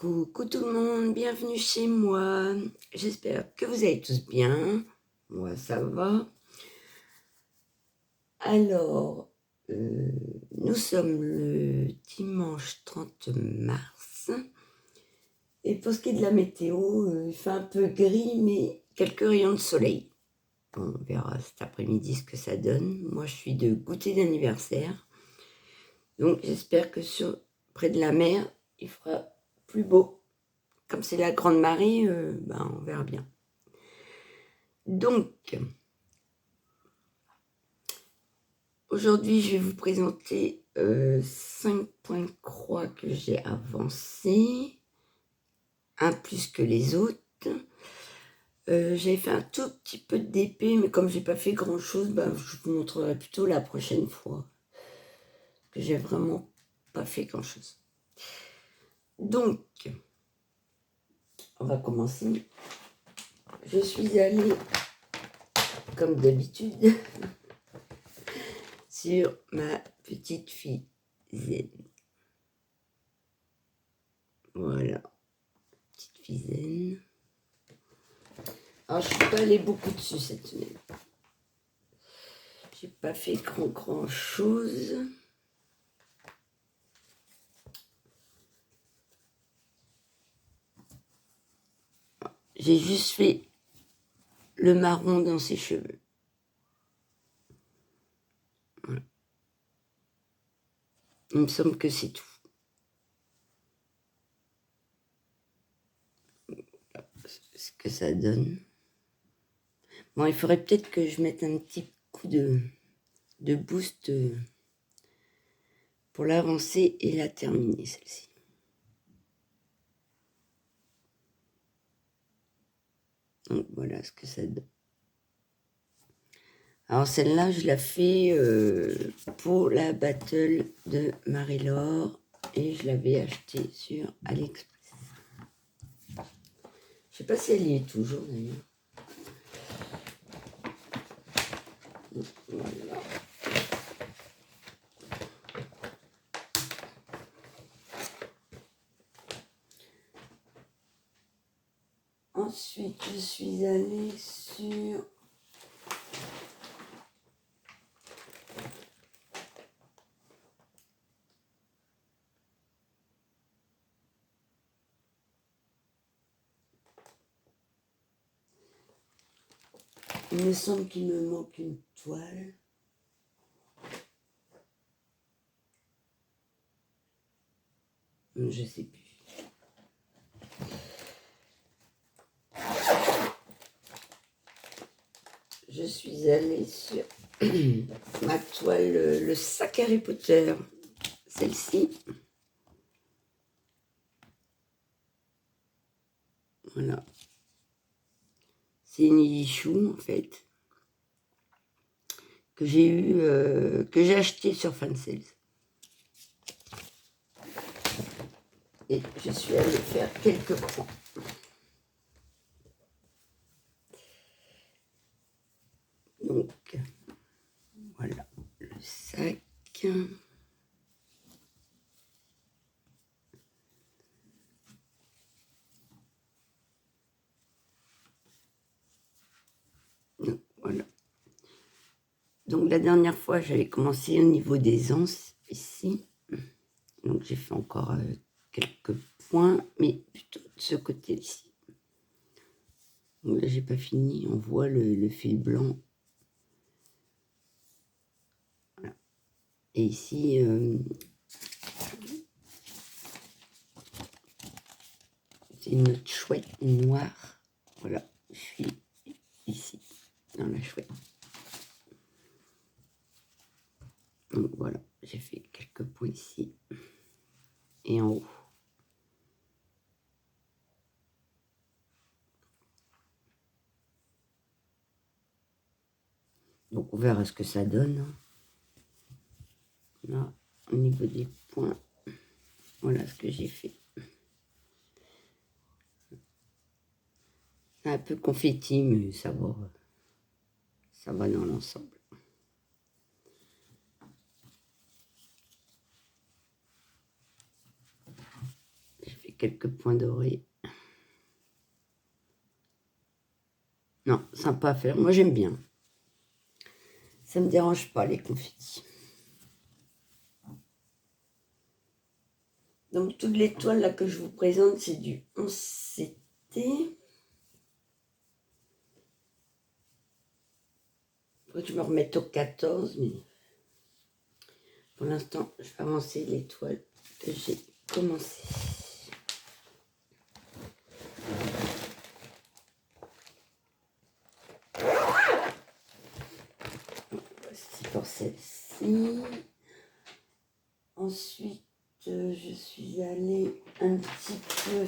Coucou tout le monde, bienvenue chez moi. J'espère que vous allez tous bien. Moi, ça va. Alors, nous sommes le dimanche 30 mars. Et pour ce qui est de la météo, il fait un peu gris, mais quelques rayons de soleil. On verra cet après-midi ce que ça donne. Moi, je suis de goûter d'anniversaire. Donc, j'espère que près de la mer, il fera plus beau. Comme c'est la grande marée, on verra bien. Donc, aujourd'hui, je vais vous présenter 5 points de croix que j'ai avancés, un plus que les autres. J'ai fait un tout petit peu d'épée, mais comme j'ai pas fait grand chose, je vous montrerai plutôt la prochaine fois, que j'ai vraiment pas fait grand chose. Donc, on va commencer. Je suis allée, comme d'habitude, sur ma petite fille Zen. Voilà, petite fille Zen. Alors, je suis pas allée beaucoup dessus cette semaine. J'ai pas fait grand chose. J'ai juste fait le marron dans ses cheveux. Voilà. Il me semble que c'est tout. Ce que ça donne. Bon, il faudrait peut-être que je mette un petit coup de boost pour l'avancer et la terminer, celle-ci. Donc voilà ce que ça donne. Alors celle-là, je la fais pour la battle de Marie-Laure et je l'avais achetée sur AliExpress. Je sais pas si elle y est toujours d'ailleurs. Voilà. Ensuite, je suis allée sur il me semble qu'il me manque une toile. Je sais plus. Je suis allée sur ma toile, le sac Harry Potter. Celle-ci. Voilà. C'est une Ichou, en fait, que j'ai eu, que j'ai acheté sur Fansales. Et je suis allée faire quelques points. Donc, voilà le sac. Donc, voilà. Donc, la dernière fois, j'avais commencé au niveau des anses, ici. Donc, j'ai fait encore quelques points, mais plutôt de ce côté-ci. Donc là, j'ai pas fini. On voit le fil blanc. Voilà. Et ici, c'est une autre chouette noire. Voilà, je suis ici, dans la chouette. Donc voilà, j'ai fait quelques points ici et en haut. Donc on verra ce que ça donne. Là, au niveau des points, voilà ce que j'ai fait. Un peu confetti, mais ça va dans l'ensemble. J'ai fait quelques points dorés. Non, sympa à faire. Moi, j'aime bien. Ça ne me dérange pas, les confettis. Donc, toutes les toiles là que je vous présente, c'est du 11CT. Faudrait que je me remette au 14, mais pour l'instant, je vais avancer les toiles que j'ai commencé. Voici pour celle-ci. Ensuite, je suis allée un petit peu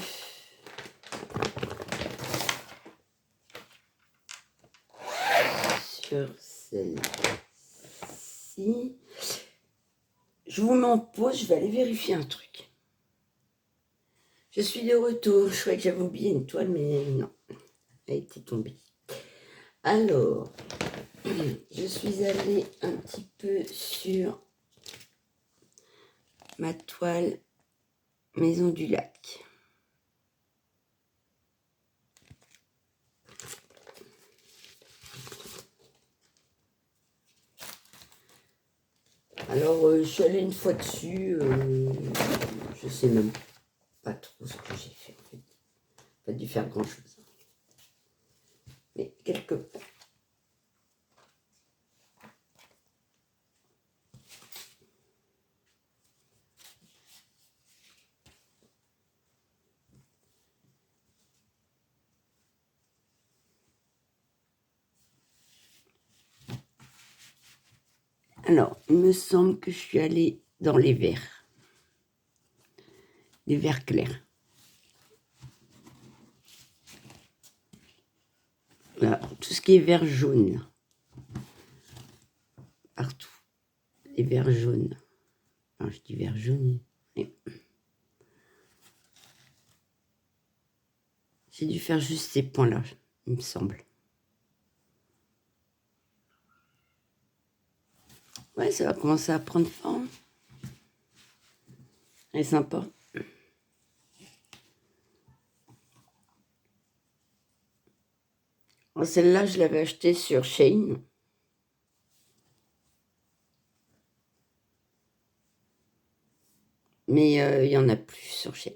sur celle-ci. Je vous mets en pause, je vais aller vérifier un truc. Je suis de retour. Je croyais que j'avais oublié une toile, mais non, elle était tombée. Alors, je suis allée un petit peu sur ma toile Maison du Lac. Alors, je suis allée une fois dessus. Je sais même pas trop ce que j'ai fait en fait. Pas dû faire grand chose. Mais quelque part. Alors, il me semble que je suis allée dans les verts. Les verts clairs. Voilà, tout ce qui est vert jaune. Partout. Les verts jaunes. Enfin, je dis vert jaune. Mais... j'ai dû faire juste ces points-là, il me semble. Ouais, ça va commencer à prendre forme. Elle est sympa. Celle-là, je l'avais achetée sur Shein. Mais il n'y en a plus sur Shein.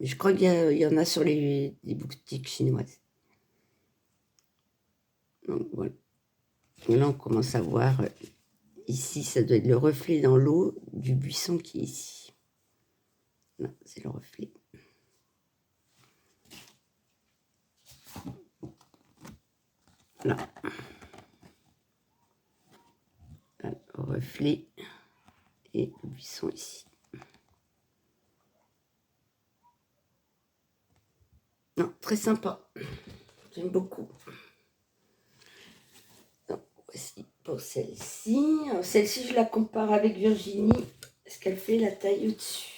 Je crois qu'il y en a sur les boutiques chinoises. Donc voilà. Et là, on commence à voir. Ici, ça doit être le reflet dans l'eau du buisson qui est ici. Non, c'est le reflet. Là. Là, le reflet et le buisson ici. Non, très sympa. J'aime beaucoup. Donc, voici pour celle-ci. Celle-ci, je la compare avec Virginie, parce qu'elle fait la taille au-dessus.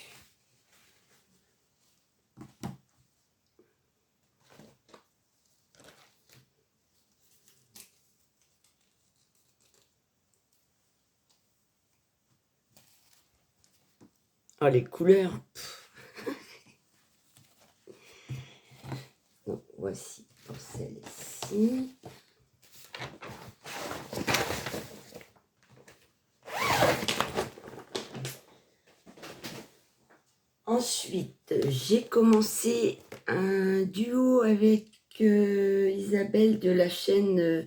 Oh, les couleurs. Donc, voici pour celle-ci. Ensuite, j'ai commencé un duo avec Isabelle de la chaîne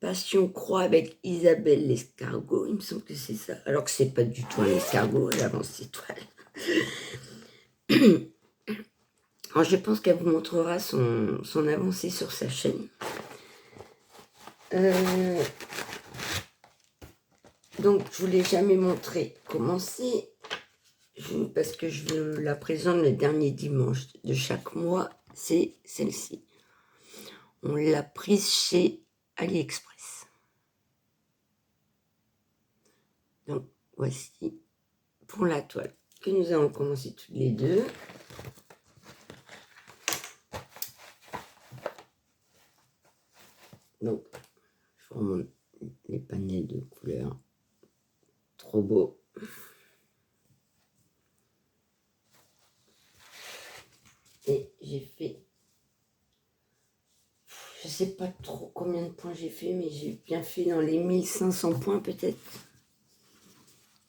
Passion Croix avec Isabelle l'escargot. Il me semble que c'est ça. Alors que c'est pas du tout un escargot, elle avance ses toiles. Alors, je pense qu'elle vous montrera son avancée sur sa chaîne. Donc, je ne vous l'ai jamais montré comment c'est. Parce que je la présente le dernier dimanche de chaque mois, c'est celle-ci. On l'a prise chez AliExpress. Donc, voici pour la toile que nous allons commencer toutes les deux. Donc, je vous remonte les panels de couleurs. Trop beau. j'ai fait, je sais pas trop combien de points j'ai fait, mais j'ai bien fait dans les 1500 points peut-être.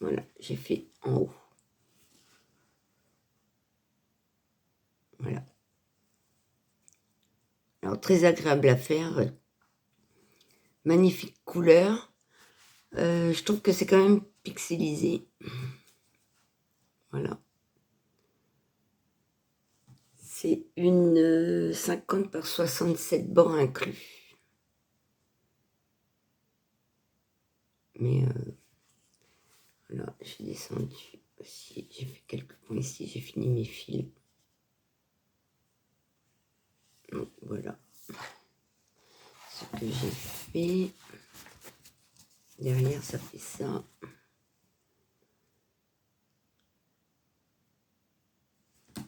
Voilà, j'ai fait en haut. Voilà. Alors, très agréable à faire. Magnifique couleur. Je trouve que c'est quand même pixelisé. Voilà. C'est une 50 par 67 bords inclus. Mais voilà, j'ai descendu aussi. J'ai fait quelques points ici. J'ai fini mes fils. Donc voilà ce que j'ai fait. Derrière, ça fait ça.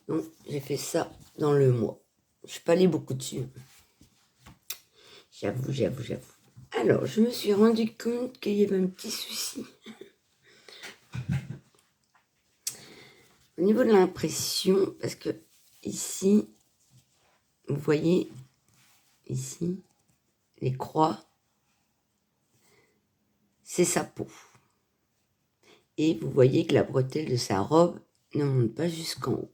Donc, j'ai fait ça dans le mois. Je suis pas allée beaucoup dessus. J'avoue. Alors, je me suis rendu compte qu'il y avait un petit souci. Au niveau de l'impression, parce que ici, vous voyez, ici, les croix, c'est sa peau. Et vous voyez que la bretelle de sa robe ne monte pas jusqu'en haut.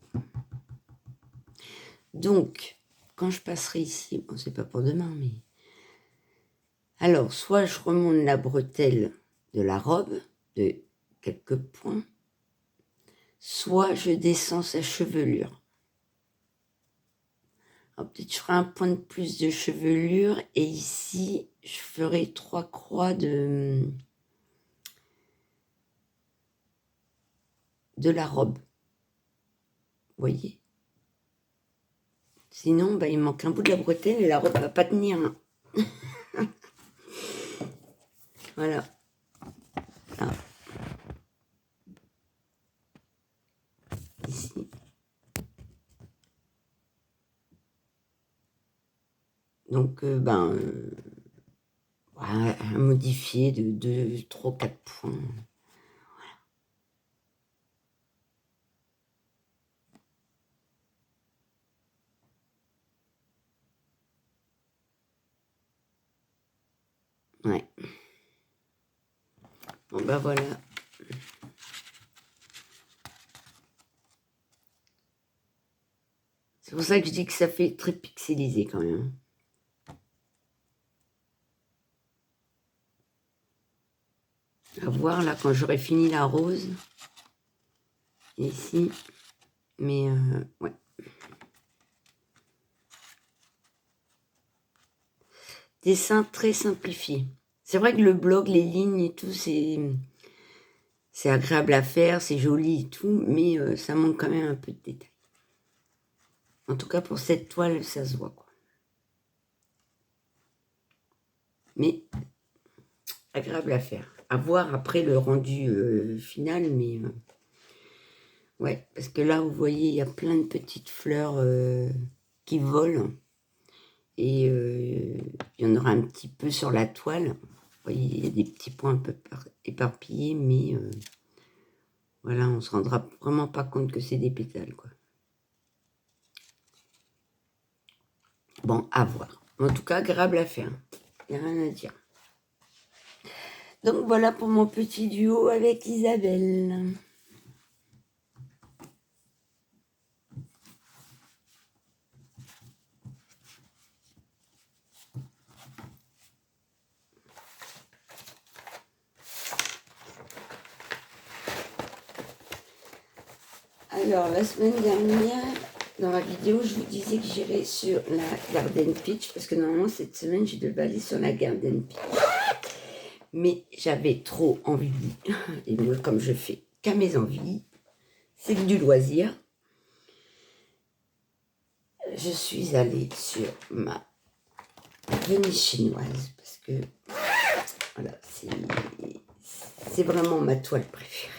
Donc, quand je passerai ici, bon, c'est pas pour demain, mais... Alors, soit je remonte la bretelle de la robe de quelques points, soit je descends sa chevelure. Alors, peut-être je ferai un point de plus de chevelure, et ici, je ferai 3 croix de la robe. Vous voyez? Sinon, il manque un bout de la bretelle et la robe ne va pas tenir. Hein. Voilà. Là. Ici. Donc, à modifier de 2, 3, 4 points. Voilà. Ouais. Bon, voilà. C'est pour ça que je dis que ça fait très pixelisé quand même. À voir là quand j'aurai fini la rose. Ici. Mais ouais. Dessin très simplifié. C'est vrai que le blog, les lignes et tout, c'est agréable à faire, c'est joli et tout, mais ça manque quand même un peu de détails. En tout cas, pour cette toile, ça se voit, quoi. Mais agréable à faire. À voir après le rendu final, mais... ouais, parce que là, vous voyez, il y a plein de petites fleurs qui volent. Et il y en aura un petit peu sur la toile. Vous voyez, il y a des petits points un peu éparpillés, mais voilà, on ne se rendra vraiment pas compte que c'est des pétales, quoi. Bon, à voir. En tout cas, agréable à faire. Il n'y a rien à dire. Donc voilà pour mon petit duo avec Isabelle. Alors, la semaine dernière, dans la vidéo, je vous disais que j'irais sur la Garden Peach, parce que normalement, cette semaine, je devais aller sur la Garden Peach. Mais j'avais trop envie. Et moi, comme je fais qu'à mes envies, c'est du loisir. Je suis allée sur ma Venise chinoise, parce que, voilà, c'est vraiment ma toile préférée.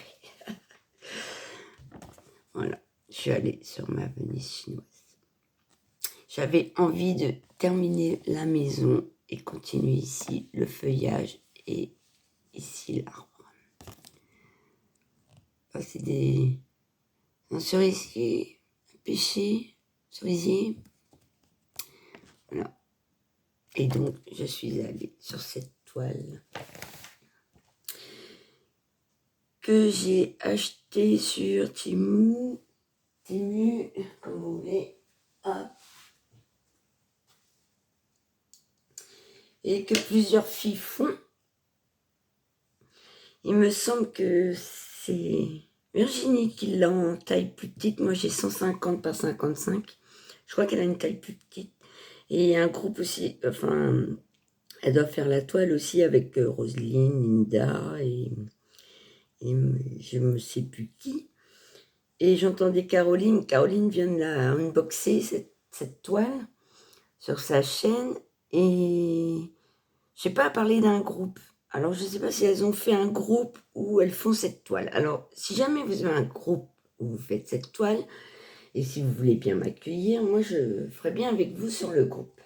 Voilà, je suis allée sur ma Venise chinoise. J'avais envie de terminer la maison et continuer ici le feuillage et ici l'arbre. C'est un cerisier, un pêcher, cerisier. Voilà. Et donc, je suis allée sur cette toile que j'ai achetée sur Temu, comme vous voulez. Hop. Et que plusieurs filles font. Il me semble que c'est Virginie qui l'a en taille plus petite. Moi, j'ai 150 par 55. Je crois qu'elle a une taille plus petite. Et il y a un groupe aussi, enfin, elle doit faire la toile aussi avec Roselyne, Linda et je ne sais plus qui. Et j'entendais Caroline. Caroline vient de la unboxer, cette toile, sur sa chaîne. Et je sais pas, parler d'un groupe. Alors, je ne sais pas si elles ont fait un groupe où elles font cette toile. Alors, si jamais vous avez un groupe où vous faites cette toile, et si vous voulez bien m'accueillir, moi, je ferai bien avec vous sur le groupe.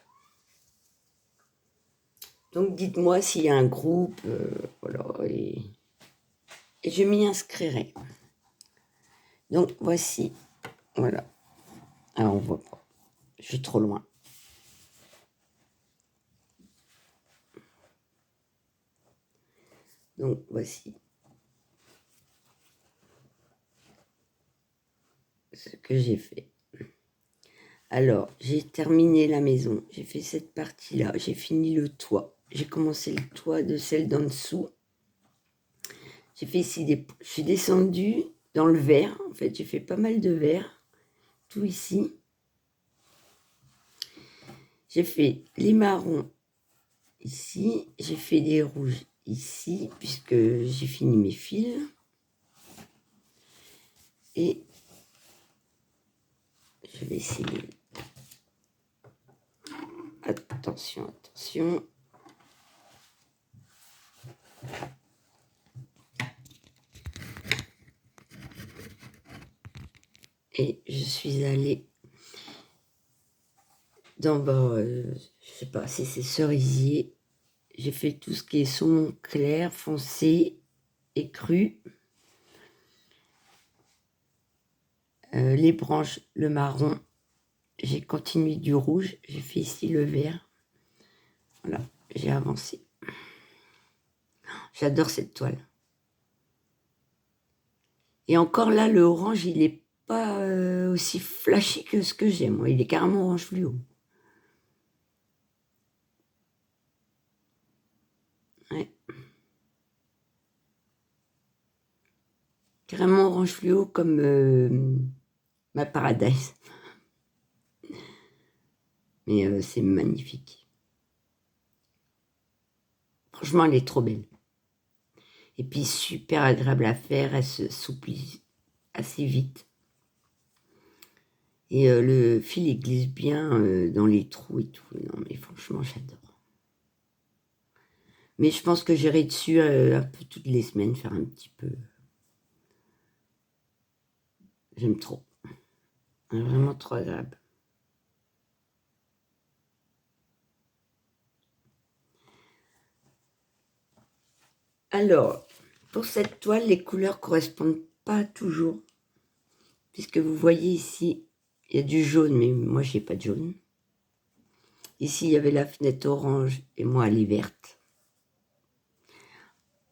Donc, dites-moi s'il y a un groupe, voilà, et je m'y inscrirai. Donc, voici, voilà. Alors, on voit pas. Je suis trop loin. Donc, voici ce que j'ai fait. Alors, j'ai terminé la maison. J'ai fait cette partie-là. J'ai fini le toit. J'ai commencé le toit de celle d'en dessous. J'ai fait ici je suis descendue dans le vert. En fait, j'ai fait pas mal de vert. Tout ici. J'ai fait les marrons ici. J'ai fait des rouges ici, puisque j'ai fini mes fils. Et je vais essayer. Attention, attention. Et je suis allée dans, je sais pas si c'est cerisier. J'ai fait tout ce qui est saumon clair, foncé et cru. Les branches, le marron. J'ai continué du rouge. J'ai fait ici le vert. Voilà, j'ai avancé. J'adore cette toile. Et encore là, le orange, il n'est pas aussi flashy que ce que j'ai, moi. Il est carrément orange fluo. Ouais. Carrément orange fluo comme ma Paradise. Mais c'est magnifique. Franchement, elle est trop belle. Et puis super agréable à faire, elle se souplit assez vite. Et le fil, il glisse bien dans les trous et tout. Non, mais franchement, j'adore. Mais je pense que j'irai dessus un peu toutes les semaines, faire un petit peu. J'aime trop. Vraiment trop agréable. Alors, pour cette toile, les couleurs correspondent pas toujours. Puisque vous voyez ici, il y a du jaune, mais moi, j'ai pas de jaune. Ici, il y avait la fenêtre orange et moi, elle est verte.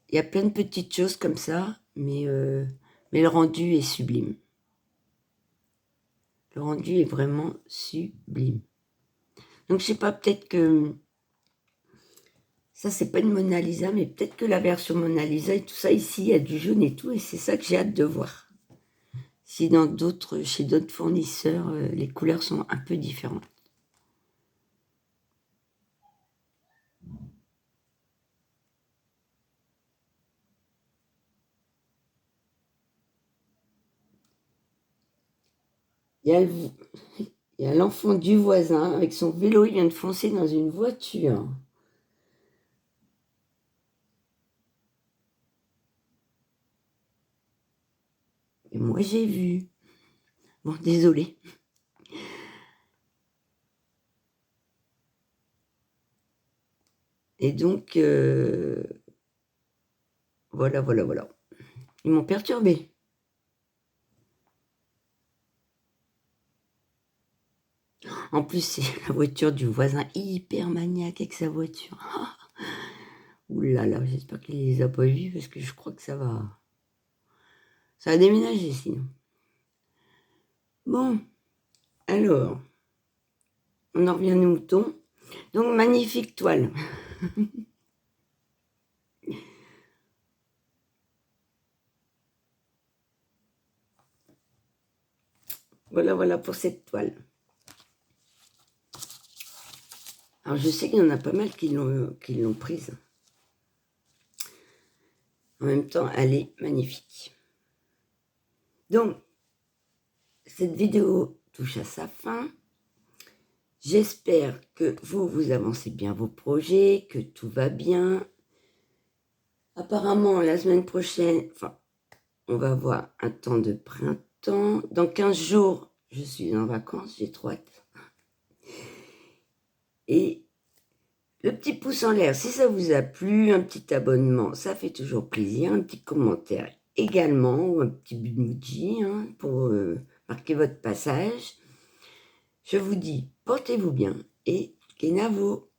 Il y a plein de petites choses comme ça, mais le rendu est sublime. Le rendu est vraiment sublime. Donc, je sais pas, peut-être que ça, c'est pas une Mona Lisa, mais peut-être que la version Mona Lisa et tout ça, ici, il y a du jaune et tout, et c'est ça que j'ai hâte de voir. Si chez d'autres fournisseurs, les couleurs sont un peu différentes. Il y a l'enfant du voisin, avec son vélo, il vient de foncer dans une voiture. Et moi, j'ai vu. Bon, désolé. Et donc, voilà. Ils m'ont perturbé. En plus, c'est la voiture du voisin hyper maniaque avec sa voiture. Ouh là là, j'espère qu'il les a pas vus parce que je crois que ça va. Ça va déménager sinon. Bon, alors, on en revient aux moutons. Donc, magnifique toile. Voilà pour cette toile. Alors, je sais qu'il y en a pas mal qui l'ont prise. En même temps, elle est magnifique. Donc, cette vidéo touche à sa fin. J'espère que vous avancez bien vos projets, que tout va bien. Apparemment, la semaine prochaine, on va avoir un temps de printemps. Dans 15 jours, je suis en vacances, j'ai trop hâte. Et le petit pouce en l'air, si ça vous a plu, un petit abonnement, ça fait toujours plaisir. Un petit commentaire également, ou un petit emoji pour marquer votre passage. Je vous dis, portez-vous bien et Kenavo.